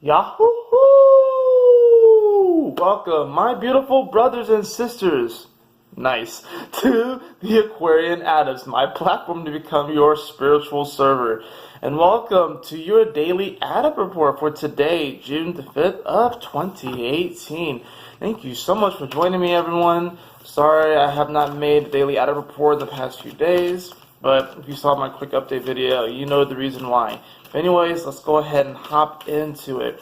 Yahoo! Welcome, my beautiful brothers and sisters. Nice. To the Aquarian Adepts, my platform to become your spiritual server. And welcome to your daily Adept report for today, June the 5th of 2018. Thank you so much for joining me, everyone. Sorry I have not made a daily Adept report the past few days, but if you saw my quick update video, you know the reason why. Anyways, let's go ahead and hop into it.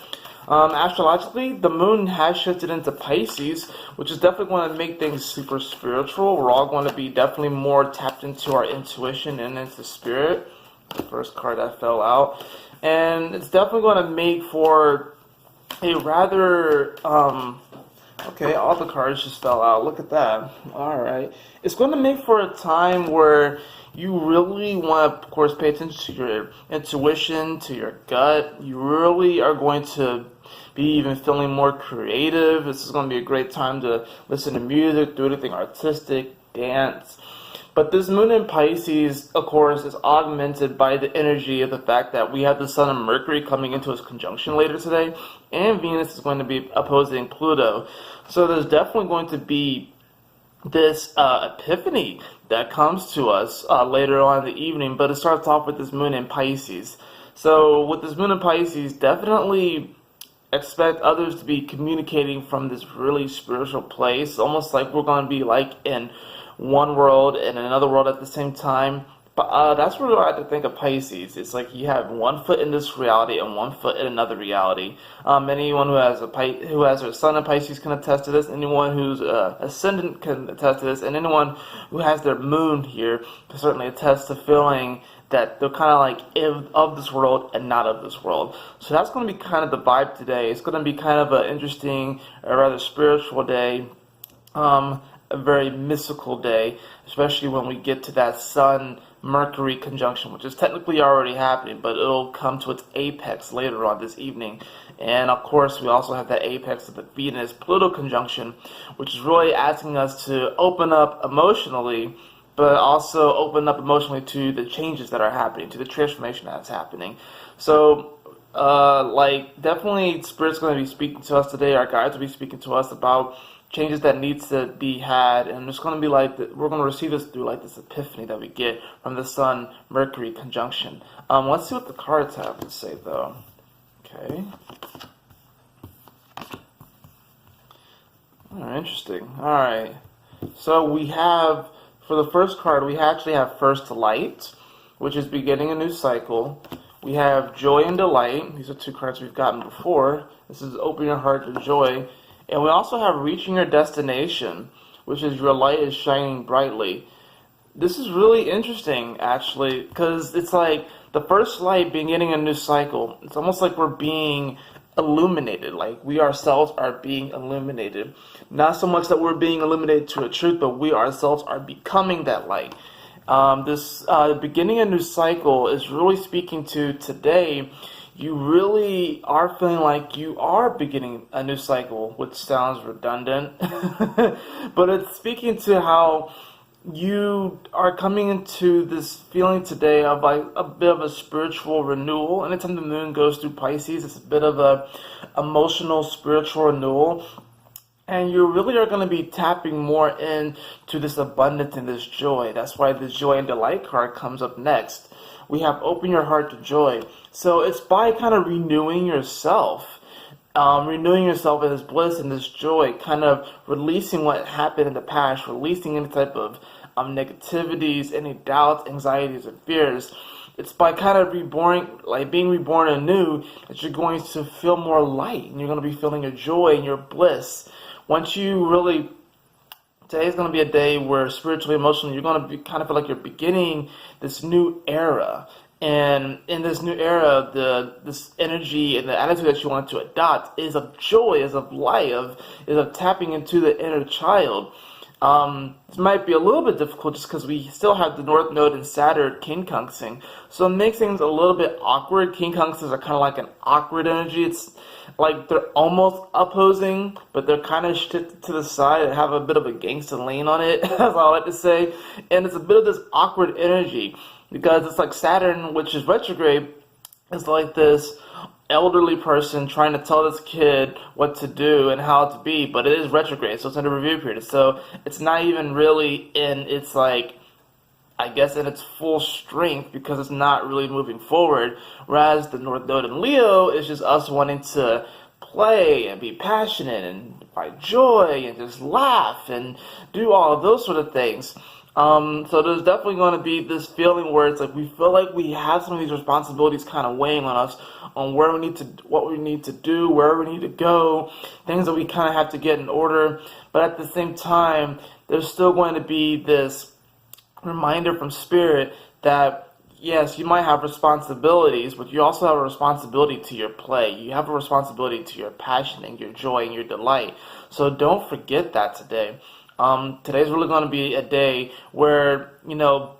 Astrologically, the moon has shifted into Pisces, which is definitely going to make things super spiritual. We're all going to be definitely more tapped into our intuition and into spirit. The first card that fell out. And it's definitely going to make for a rather, okay, all the cards just fell out. Look at that. Alright. It's going to make for a time where you really want to, of course, pay attention to your intuition, to your gut. You really are going to be even feeling more creative. This is going to be a great time to listen to music, do anything artistic, dance. But this moon in Pisces, of course, is augmented by the energy of the fact that we have the Sun and Mercury coming into its conjunction later today, and Venus is going to be opposing Pluto. So there's definitely going to be this epiphany that comes to us later on in the evening, but it starts off with this moon in Pisces. So with this moon in Pisces, definitely expect others to be communicating from this really spiritual place, almost like we're going to be like in one world and another world at the same time. But that's where I like to think of Pisces. It's like you have one foot in this reality and one foot in another reality. Anyone who has their sun in Pisces can attest to this. Anyone who's ascendant can attest to this, and anyone who has their moon here can certainly attest to feeling that they're kind of like of this world and not of this world. So that's going to be kind of the vibe today. It's going to be kind of an interesting, a rather spiritual day. A very mystical day, especially when we get to that Sun-Mercury conjunction, which is technically already happening, but it'll come to its apex later on this evening. And of course, we also have that apex of the Venus-Pluto conjunction, which is really asking us to open up emotionally, but also open up emotionally to the changes that are happening, to the transformation that's happening. So, definitely Spirit's going to be speaking to us today. Our guides will be speaking to us about changes that needs to be had, and it's going to be like we're going to receive this through like this epiphany that we get from the Sun Mercury conjunction. Let's see what the cards have to say though. Okay. Interesting. All right. So we have, for the first card, we actually have First Light, which is beginning a new cycle. We have Joy and Delight. These are two cards we've gotten before. This is Open Your Heart to Joy. And we also have Reaching Your Destination, which is Your Light is Shining Brightly. This is really interesting, actually, because it's like the first light beginning a new cycle. It's almost like we're being illuminated, like we ourselves are being illuminated. Not so much that we're being illuminated to a truth, but we ourselves are becoming that light. This beginning a new cycle is really speaking to today. You really are feeling like you are beginning a new cycle, which sounds redundant, but it's speaking to how you are coming into this feeling today of like a bit of a spiritual renewal. Anytime the moon goes through Pisces, it's a bit of a emotional spiritual renewal. And you really are going to be tapping more into this abundance and this joy. That's why the Joy and Delight card comes up next. We have Open Your Heart to Joy. So it's by kind of renewing yourself in this bliss and this joy, kind of releasing what happened in the past, releasing any type of negativities, any doubts, anxieties, and fears. It's by kind of being reborn anew, that you're going to feel more light, and you're going to be feeling your joy and your bliss. Once you really, today is going to be a day where spiritually, emotionally, you're going to be kind of feel like you're beginning this new era. And in this new era, this energy and the attitude that you want to adopt is of joy, is of light, is of tapping into the inner child. This might be a little bit difficult just because we still have the North Node and Saturn quincunxing, so it makes things a little bit awkward. Quincunxes are kind of like an awkward energy. It's like they're almost opposing, but they're kind of shifted to the side and have a bit of a gangster lean on it, as I like to say. And it's a bit of this awkward energy because it's like Saturn, which is retrograde, is like this elderly person trying to tell this kid what to do and how to be, but it is retrograde, so it's in a review period. So it's not even really in its, like, I guess, in its full strength, because it's not really moving forward. Whereas the North Node in Leo is just us wanting to play and be passionate and find joy and just laugh and do all of those sort of things. So there's definitely going to be this feeling where it's like we feel like we have some of these responsibilities kind of weighing on us, on where we need to, what we need to do, where we need to go, things that we kind of have to get in order. But at the same time, there's still going to be this reminder from Spirit that yes, you might have responsibilities, but you also have a responsibility to your play. You have a responsibility to your passion and your joy and your delight. So don't forget that today. Today's really going to be a day where,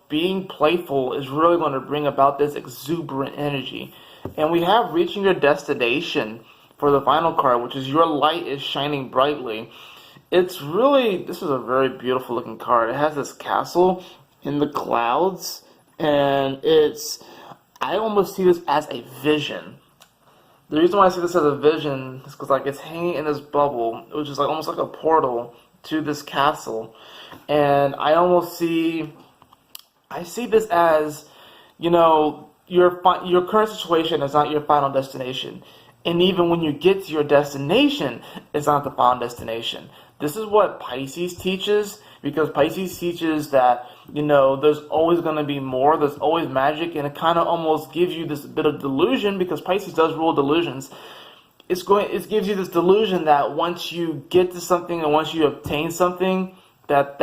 being playful is really going to bring about this exuberant energy. And we have reaching your destination for the final card, which is your light is shining brightly. This is a very beautiful looking card. It has this castle in the clouds, and I almost see this as a vision. The reason why I see this as a vision is because, like, it's hanging in this bubble, which is like almost like a portal to this castle. And I see this as, your current situation is not your final destination. And even when you get to your destination, it's not the final destination. This is what Pisces teaches, because Pisces teaches that, there's always going to be more, there's always magic, and it kind of almost gives you this bit of delusion, because Pisces does rule delusions. It gives you this delusion that once you get to something and once you obtain something, that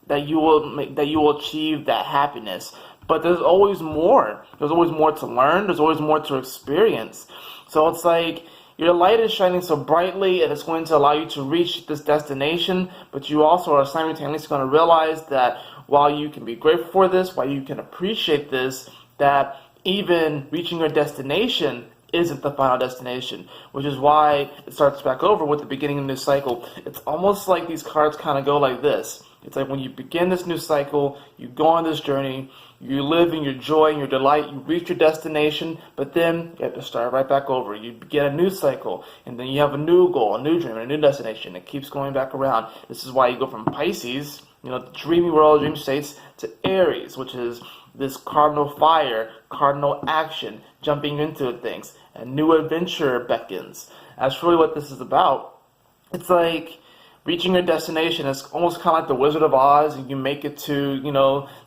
you will achieve that happiness. But there's always more. There's always more to learn. There's always more to experience. So it's like your light is shining so brightly, and it's going to allow you to reach this destination. But you also are simultaneously going to realize that while you can be grateful for this, while you can appreciate this, that even reaching your destination isn't the final destination, which is why it starts back over with the beginning of the new cycle. It's almost like these cards kind of go like this. It's like when you begin this new cycle, you go on this journey, you live in your joy and your delight, you reach your destination, but then you have to start right back over. You begin a new cycle, and then you have a new goal, a new dream, and a new destination. It keeps going back around. This is why you go from Pisces, the dreamy world, dream states, to Aries, which is this cardinal fire, cardinal action, jumping into things. A new adventure beckons. That's really what this is about. It's like reaching your destination. It's almost kind of like the Wizard of Oz, and you make it to,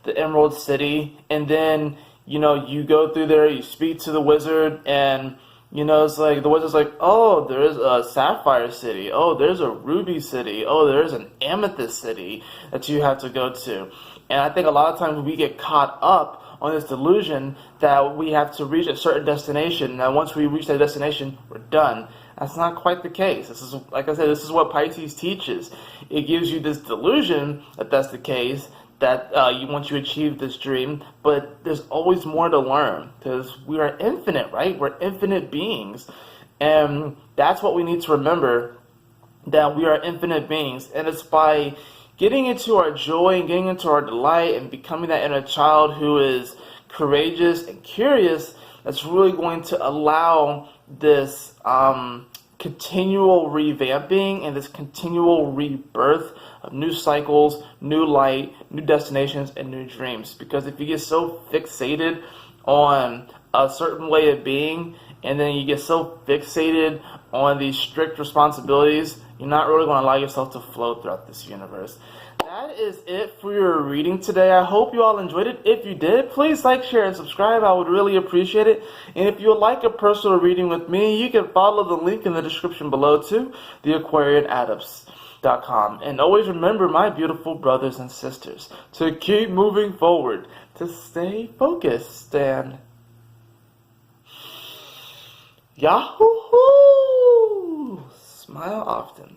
the Emerald City, and then, you go through there, you speak to the wizard, and, it's like, the wizard's like, oh, there's a Sapphire City, oh, there's a Ruby City, oh, there's an Amethyst City that you have to go to. And I think a lot of times we get caught up on this delusion that we have to reach a certain destination, and that once we reach that destination, we're done. That's not quite the case. This is, like I said, this is what Pisces teaches. It gives you this delusion that that's the case, that once you achieve this dream, but there's always more to learn, because we are infinite, right? We're infinite beings, and that's what we need to remember, that we are infinite beings, and it's by getting into our joy and getting into our delight and becoming that inner child who is courageous and curious, that's really going to allow this continual revamping and this continual rebirth of new cycles, new light, new destinations, and new dreams. Because if you get so fixated on a certain way of being, and then you get so fixated on these strict responsibilities, you're not really going to allow yourself to flow throughout this universe. That is it for your reading today. I hope you all enjoyed it. If you did, please like, share, and subscribe. I would really appreciate it. And if you would like a personal reading with me, you can follow the link in the description below to the AquarianAdepts.com. And always remember, my beautiful brothers and sisters, to keep moving forward, to stay focused, and Yahoo! Smile often.